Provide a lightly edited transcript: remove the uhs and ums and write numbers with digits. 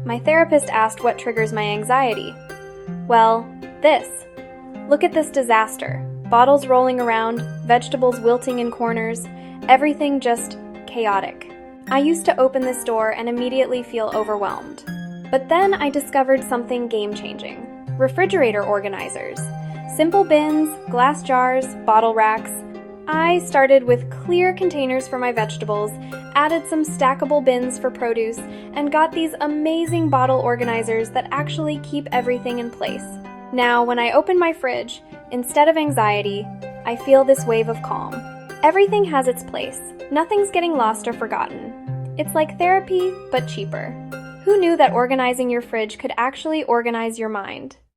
My therapist asked what triggers my anxiety. Well, this. Look at this disaster. Bottles rolling around, vegetables wilting in corners, everything just chaotic. I used to open this door and immediately feel overwhelmed. But then I discovered something game-changing. Refrigerator organizers. Simple bins, glass jars, bottle racks. I started with clear containers for my vegetables, added some stackable bins for produce, and got these amazing bottle organizers that actually keep everything in place. Now, when I open my fridge, instead of anxiety, I feel this wave of calm. Everything has its place. Nothing's getting lost or forgotten. It's like therapy, but cheaper. Who knew that organizing your fridge could actually organize your mind?